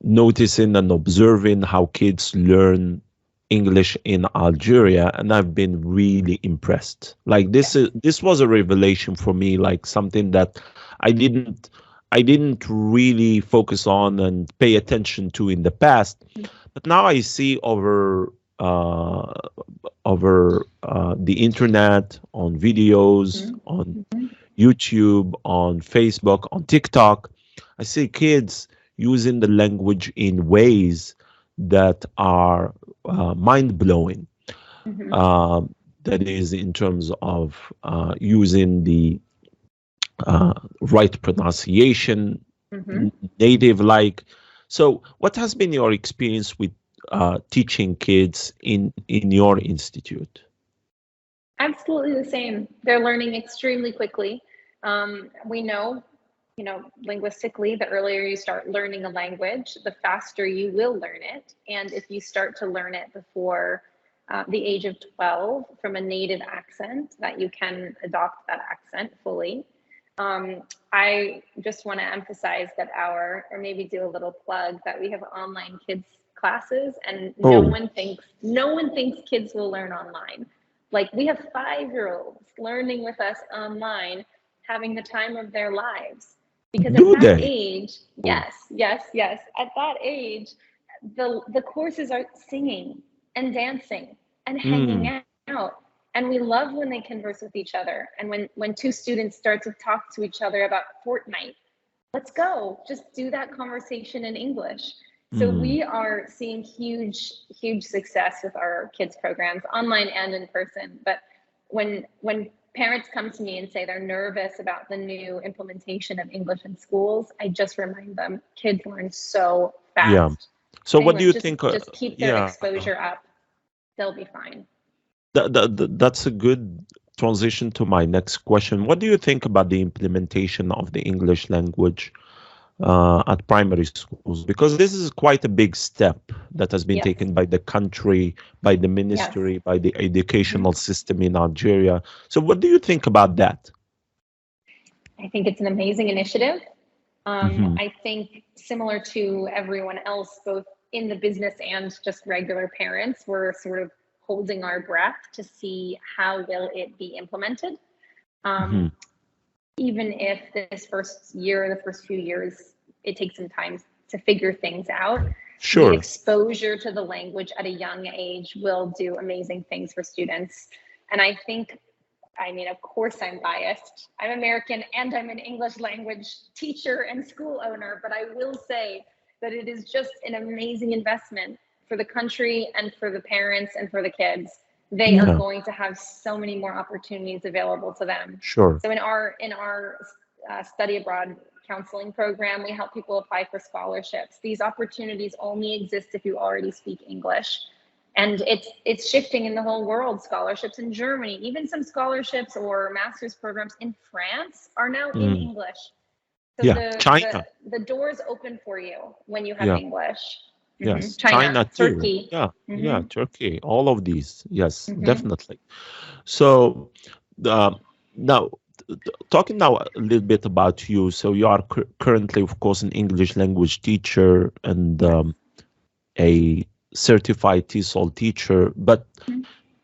noticing and observing how kids learn English in Algeria, and I've been really impressed. Like this was a revelation for me, like something that I didn't really focus on and pay attention to in the past, but now I see over the internet, on videos, on YouTube, on Facebook, on TikTok, I see kids using the language in ways that are mind-blowing. That is, in terms of using the right pronunciation, native-like. So what has been your experience with teaching kids in your institute? Absolutely the same. They're learning extremely quickly. We know, linguistically, the earlier you start learning a language, the faster you will learn it. And if you start to learn it before the age of 12 from a native accent, that you can adopt that accent fully. I just want to emphasize that or maybe do a little plug, that we have online kids classes, and no one thinks kids will learn online. Like, we have 5-year-olds learning with us online, having the time of their lives. Because at that age, yes, at that age, the courses are singing and dancing and hanging out. And we love when they converse with each other. And when two students start to talk to each other about Fortnite, let's go, just do that conversation in English. So we are seeing huge success with our kids programs, online and in person. But when parents come to me and say they're nervous about the new implementation of English in schools, I just remind them, kids learn so fast. Yeah. So what do you think? Just keep their exposure up. They'll be fine. That's a good transition to my next question. What do you think about the implementation of the English language at primary schools? Because this is quite a big step that has been taken by the country, by the ministry, by the educational system in Algeria. So what do you think about that? I think it's an amazing initiative. I think, similar to everyone else, both in the business and just regular parents, we're sort of holding our breath to see how will it be implemented. Even if this first year, the first few years, it takes some time to figure things out. Sure. The exposure to the language at a young age will do amazing things for students. And I think, of course I'm biased. I'm American and I'm an English language teacher and school owner, but I will say that it is just an amazing investment for the country and for the parents and for the kids. They are going to have so many more opportunities available to them. Sure. So in our study abroad counseling program, we help people apply for scholarships. These opportunities only exist if you already speak English. And it's shifting in the whole world. Scholarships in Germany, even some scholarships or master's programs in France are now in English. So China. The doors open for you when you have English. Yes, China too. Turkey. Yeah, Turkey. All of these. Yes, definitely. So now, talking now a little bit about you. So you are currently, of course, an English language teacher and a certified TESOL teacher, but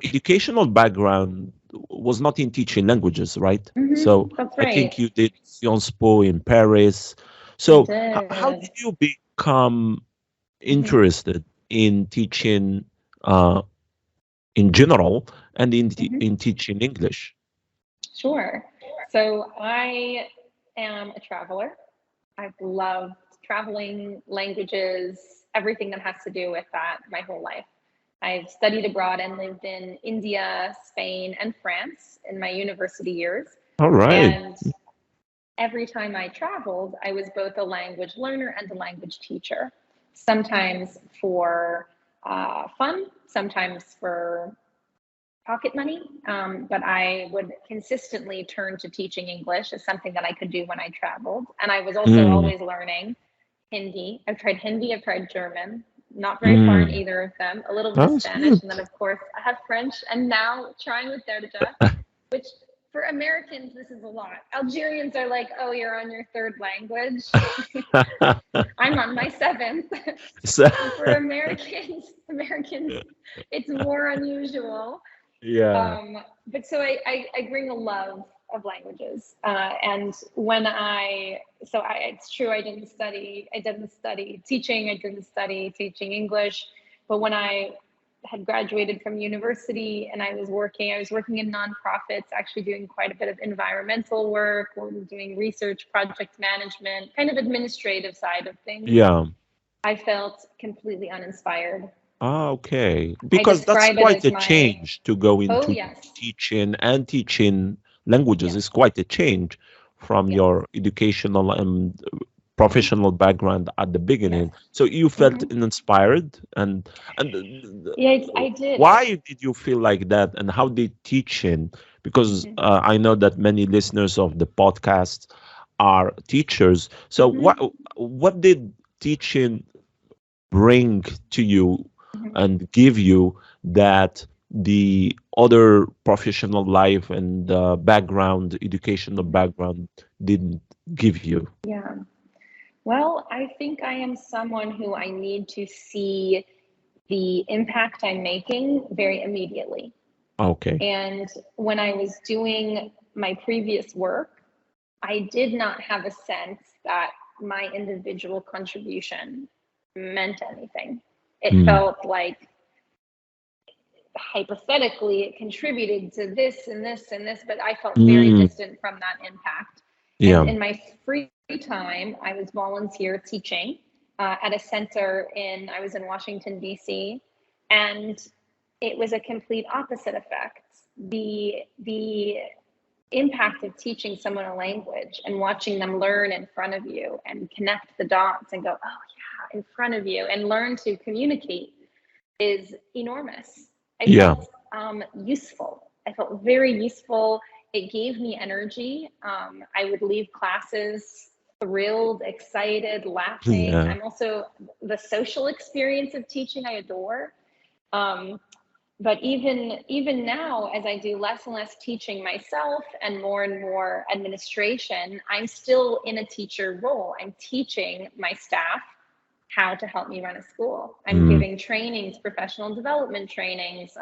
educational background was not in teaching languages, right? So That's right. I think you did Sciences Po in Paris. So how did you become interested in teaching in general and in teaching English? Sure. So I am a traveler. I've loved traveling, languages, everything that has to do with that my whole life. I've studied abroad and lived in India, Spain, and France in my university years. All right. And every time I traveled, I was both a language learner and a language teacher. Sometimes for fun, sometimes for pocket money, but I would consistently turn to teaching English as something that I could do when I traveled. And I was also always learning Hindi. I've tried Hindi, I've tried German, not very far in either of them, a little bit of Spanish, and then of course I have French, and now trying with Derja, which for Americans, this is a lot. Algerians are like, oh, you're on your third language. I'm on my seventh. So for Americans, it's more unusual. Yeah. But so I bring a love of languages. And when it's true, I didn't study teaching. I didn't study teaching English. But when I had graduated from university and I was working in nonprofits, actually doing quite a bit of environmental work, or doing research, project management, kind of administrative side of things. Yeah. I felt completely uninspired. Okay. Because that's quite a change to go into teaching and teaching languages. Is quite a change from your educational professional background at the beginning. Yes. So you felt inspired, and Yes, I did. why did you feel like that, and how did teaching? Because I know that many listeners of the podcast are teachers. So what did teaching bring to you and give you that the other professional life and background, educational background didn't give you? Yeah. Well, I think I am someone who I need to see the impact I'm making very immediately. Okay. And when I was doing my previous work, I did not have a sense that my individual contribution meant anything. It felt like hypothetically it contributed to this and this and this, but I felt very distant from that impact. Yeah. And in my free time, I was volunteer teaching at a center I was in Washington, D.C., and it was a complete opposite effect. The impact of teaching someone a language and watching them learn in front of you and connect the dots and go, oh yeah, in front of you, and learn to communicate is enormous. I felt useful. I felt very useful. It gave me energy. I would leave classes thrilled, excited, laughing. Yeah. I'm also the social experience of teaching I adore. But even now, as I do less and less teaching myself and more administration, I'm still in a teacher role. I'm teaching my staff how to help me run a school. I'm giving trainings, professional development trainings.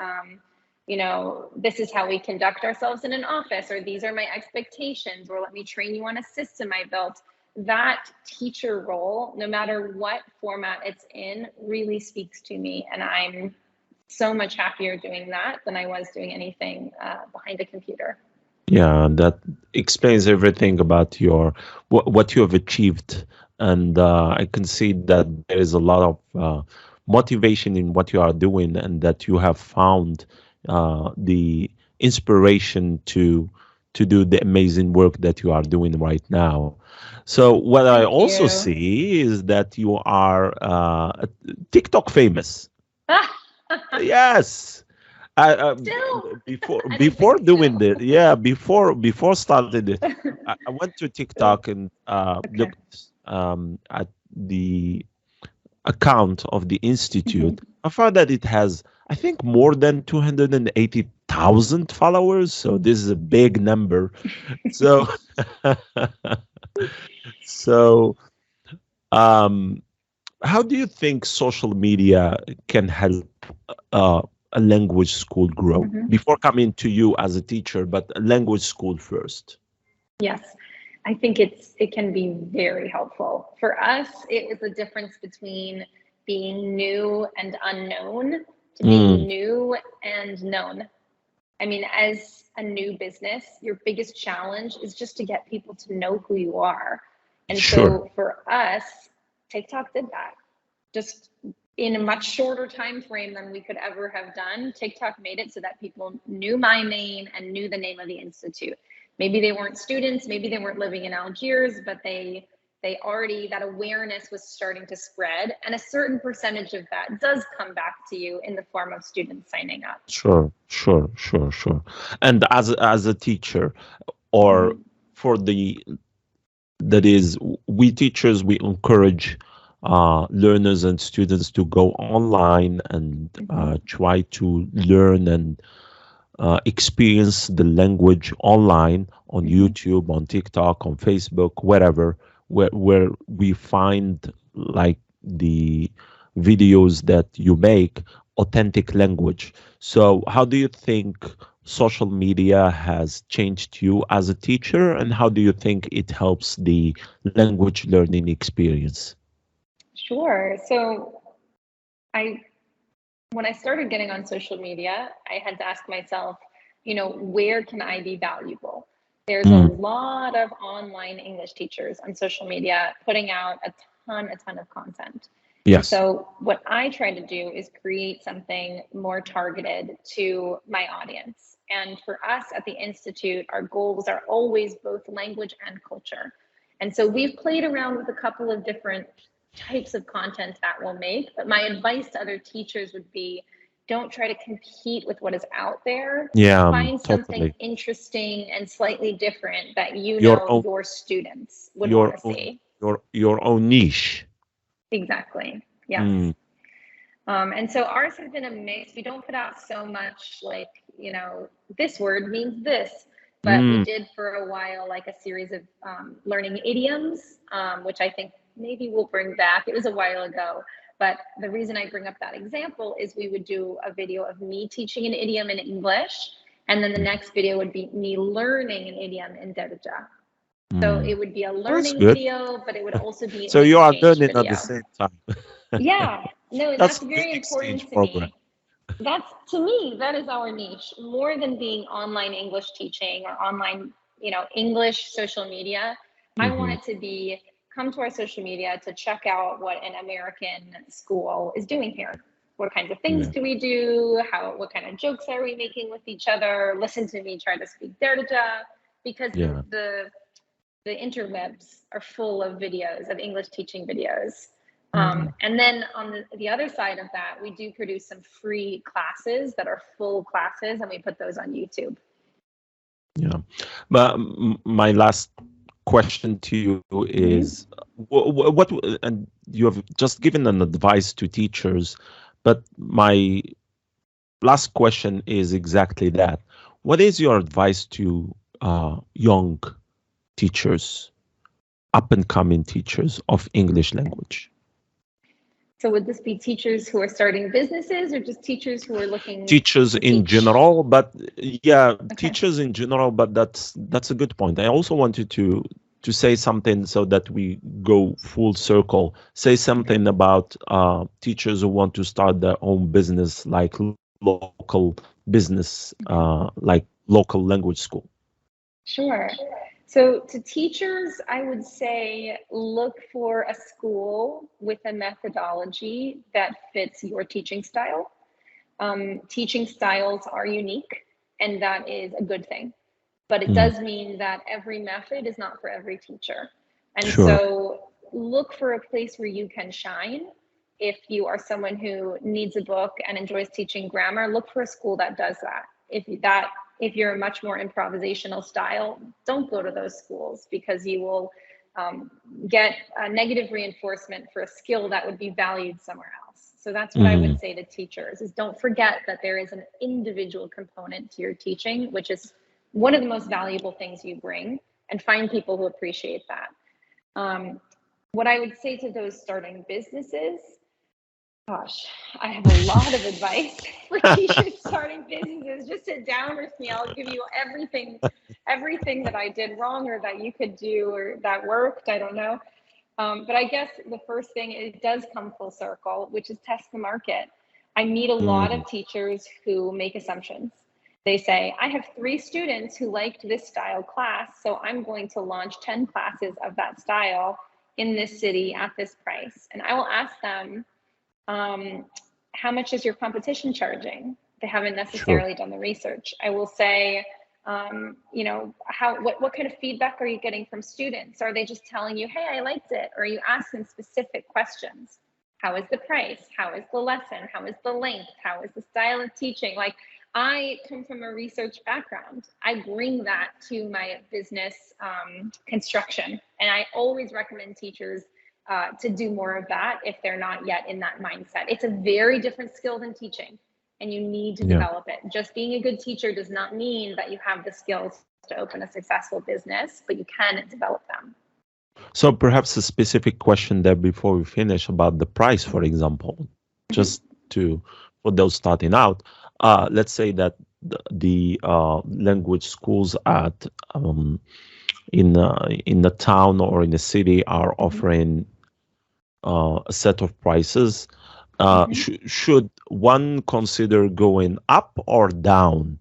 This is how we conduct ourselves in an office, or these are my expectations, or let me train you on a system I built. That teacher role, no matter what format it's in, really speaks to me. And I'm so much happier doing that than I was doing anything behind a computer. Yeah, that explains everything about what you have achieved, and I can see that there is a lot of motivation in what you are doing, and that you have found the inspiration to do the amazing work that you are doing right now. So what I Thank also you. see is that you are TikTok famous. Yes. Still, Before doing this, before starting it, I went to TikTok and looked at the account of the institute. I found that it has, I think, more than 280,000 followers. So this is a big number. So, so how do you think social media can help a language school grow? Before coming to you as a teacher, but a language school first? Yes, I think it can be very helpful. For us, it was the difference between being new and unknown to being new and known. I mean, as a new business, your biggest challenge is just to get people to know who you are. And so for us, TikTok did that. Just in a much shorter time frame than we could ever have done, TikTok made it so that people knew my name and knew the name of the institute. Maybe they weren't students, maybe they weren't living in Algiers, but they already, that awareness was starting to spread, and a certain percentage of that does come back to you in the form of students signing up. Sure. And as a teacher, or for that is, we teachers, we encourage learners and students to go online and try to learn and experience the language online on YouTube, on TikTok, on Facebook, wherever, where we find like the videos that you make authentic language. So how do you think social media has changed you as a teacher, and how do you think it helps the language learning experience? Sure. So when I started getting on social media, I had to ask myself, where can I be valuable? There's a lot of online English teachers on social media putting out a ton of content. Yes. And so what I try to do is create something more targeted to my audience. And for us at the Institute, our goals are always both language and culture. And so we've played around with a couple of different types of content that we'll make, but my advice to other teachers would be, don't try to compete with what is out there. Yeah, find something totally. interesting and slightly different that Your your students would your want to see. your own niche. Exactly. Yes. And so ours has been a mix. We don't put out so much like, this word means this, but we did for a while like a series of learning idioms, which I think maybe we'll bring back. It was a while ago, but the reason I bring up that example is we would do a video of me teaching an idiom in English, and then the next video would be me learning an idiom in Darija. So it would be a learning video, but it would also be so an you are exchange learning video. at the same time. Yeah, no, that's very important to program. me. To me, that is our niche. More than being online English teaching or online, English social media, I want it to be, come to our social media to check out what an American school is doing here. What kinds of things do we do? What kind of jokes are we making with each other? Listen to me try to speak Darija, because the interwebs are full of videos, of English teaching videos. And then on the other side of that, we do produce some free classes that are full classes, and we put those on YouTube. Yeah, but my last question to you is, what, and you have just given an advice to teachers, but my last question is exactly that. What is your advice to young teachers, up-and-coming teachers of English language? So would this be teachers who are starting businesses, or just teachers who are looking? Teachers in general, but teachers in general, but that's a good point. I also wanted to say something so that we go full circle. Say something about teachers who want to start their own business, like local business, like local language school. Sure. So to teachers, I would say look for a school with a methodology that fits your teaching style. Teaching styles are unique, and that is a good thing. But it does mean that every method is not for every teacher. And so look for a place where you can shine. If you are someone who needs a book and enjoys teaching grammar, look for a school that does that. If you're a much more improvisational style, don't go to those schools, because you will get a negative reinforcement for a skill that would be valued somewhere else. So that's what I would say to teachers, is don't forget that there is an individual component to your teaching, which is one of the most valuable things you bring, and find people who appreciate that. What I would say to those starting businesses, gosh, I have a lot of advice for teachers starting businesses. Just sit down with me. I'll give you everything that I did wrong, or that you could do, or that worked. I don't know. But I guess the first thing, it does come full circle, which is test the market. I meet a lot of teachers who make assumptions. They say, I have 3 students who liked this style class, so I'm going to launch 10 classes of that style in this city at this price. And I will ask them, how much is your competition charging? They haven't necessarily done the research. I will say, what kind of feedback are you getting from students? Are they just telling you, hey, I liked it? Or are you asking specific questions? How is the price? How is the lesson? How is the length? How is the style of teaching? Like, I come from a research background. I bring that to my business construction. And I always recommend teachers to do more of that if they're not yet in that mindset. It's a very different skill than teaching, and you need to develop it. Just being a good teacher does not mean that you have the skills to open a successful business, but you can develop them. So perhaps a specific question there before we finish about the price, for example, just for those starting out. Let's say that the language schools at in a town or in a city are offering a set of prices. Should one consider going up or down?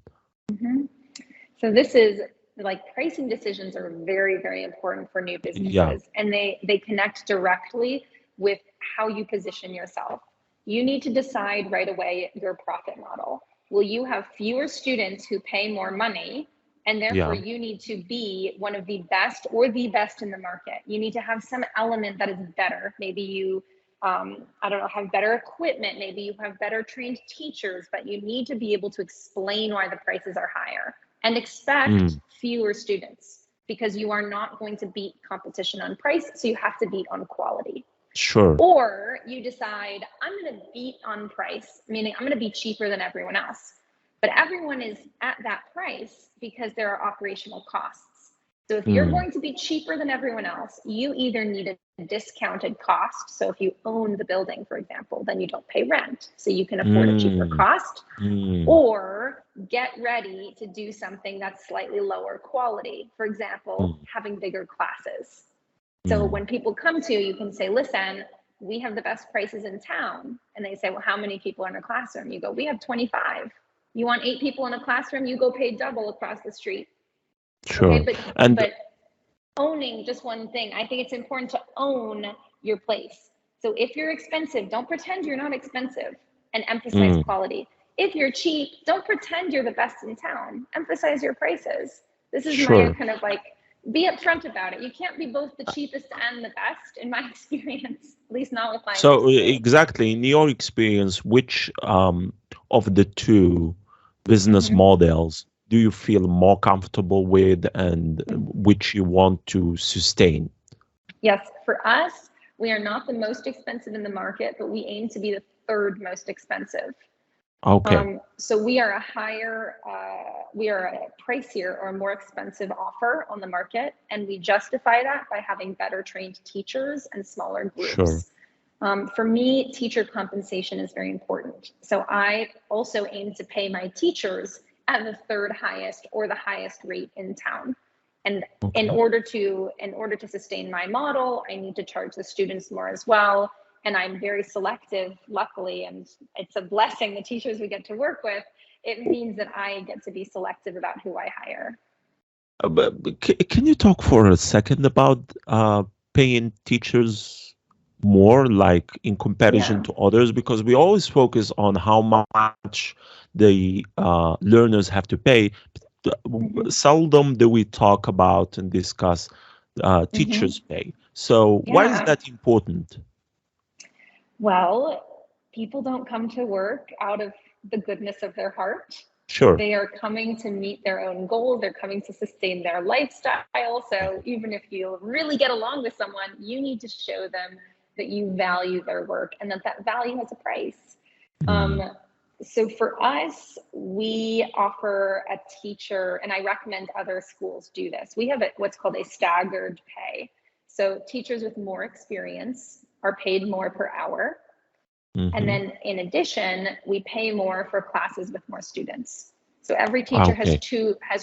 So this is like, pricing decisions are very, very important for new businesses, and they connect directly with how you position yourself. You need to decide right away your profit model. Will you have fewer students who pay more money, And therefore, you need to be one of the best or the best in the market. You need to have some element that is better. Maybe you, I don't know, have better equipment. Maybe you have better trained teachers, but you need to be able to explain why the prices are higher and expect fewer students, because you are not going to beat competition on price. So you have to beat on quality. Sure. Or you decide, I'm going to beat on price, meaning I'm going to be cheaper than everyone else. But everyone is at that price because there are operational costs. So if you're going to be cheaper than everyone else, you either need a discounted cost. So if you own the building, for example, then you don't pay rent, so you can afford a cheaper cost, or get ready to do something that's slightly lower quality. For example, having bigger classes. So when people come to you, you can say, listen, we have the best prices in town. And they say, well, how many people are in a classroom? You go, we have 25. You want 8 people in a classroom, you go pay double across the street. Sure. Okay, but owning just one thing, I think it's important to own your place. So if you're expensive, don't pretend you're not expensive, and emphasize quality. If you're cheap, don't pretend you're the best in town. Emphasize your prices. This is my kind of like, be upfront about it. You can't be both the cheapest and the best, in my experience, at least not with my So exactly, in your experience, which of the two business models do you feel more comfortable with, and which you want to sustain? Yes, for us, we are not the most expensive in the market, but we aim to be the 3rd most expensive. Okay. So we are we are a pricier or more expensive offer on the market, and we justify that by having better trained teachers and smaller groups. Sure. For me, teacher compensation is very important. So I also aim to pay my teachers at the 3rd highest or the highest rate in town. And in order to sustain my model, I need to charge the students more as well. And I'm very selective, luckily, and it's a blessing, the teachers we get to work with. It means that I get to be selective about who I hire. But can you talk for a second about paying teachers more, like in comparison to others? Because we always focus on how much the learners have to pay. Seldom do we talk about and discuss teachers' pay. So why is that important? Well, people don't come to work out of the goodness of their heart. Sure. They are coming to meet their own goals. They're coming to sustain their lifestyle. So even if you really get along with someone, you need to show them that you value their work and that value has a price. So for us, we offer a teacher, and I recommend other schools do this. We have what's called a staggered pay. So teachers with more experience are paid more per hour. And then in addition, we pay more for classes with more students. So every teacher has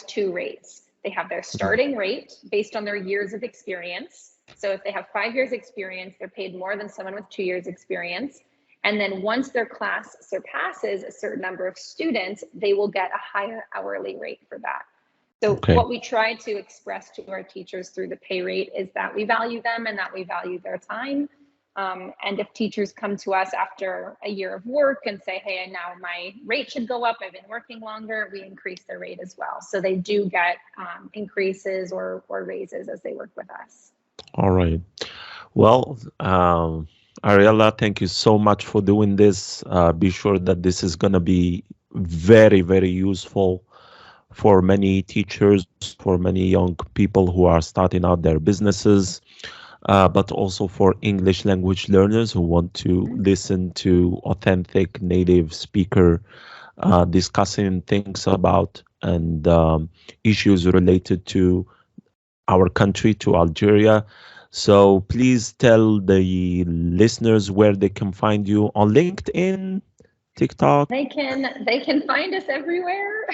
two rates. They have their starting rate based on their years of experience. So if they have 5 years experience, they're paid more than someone with 2 years experience. And then once their class surpasses a certain number of students, they will get a higher hourly rate for that. So what we try to express to our teachers through the pay rate is that we value them and that we value their time. And if teachers come to us after a year of work and say, hey, now my rate should go up, I've been working longer, we increase their rate as well. So they do get increases or raises as they work with us. All right. Well, Ariela, thank you so much for doing this. Be sure that this is going to be very, very useful for many teachers, for many young people who are starting out their businesses, but also for English language learners who want to listen to authentic native speaker discussing things about and issues related to our country, to Algeria. So please tell the listeners where they can find you on LinkedIn, TikTok. They can find us everywhere.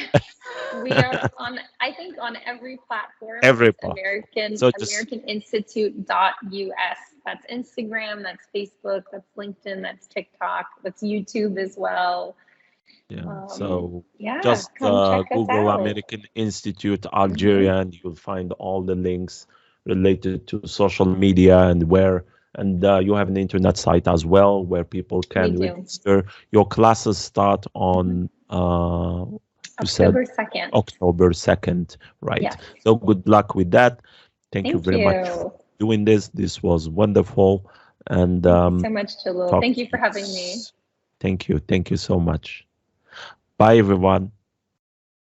We are on, I think, on every platform. AmericanInstitute.us. That's Instagram, that's Facebook, that's LinkedIn, that's TikTok, that's YouTube as well. Just Google American Institute Algeria, and you'll find all the links related to social media and you have an internet site as well where people can register. Your classes start on October 2nd. October 2nd, right? Yeah. So good luck with that. Thank you very much for doing this. This was wonderful. And thank you so much, Jalil. Thank you for having me. Thank you. Thank you so much. Bye, everyone.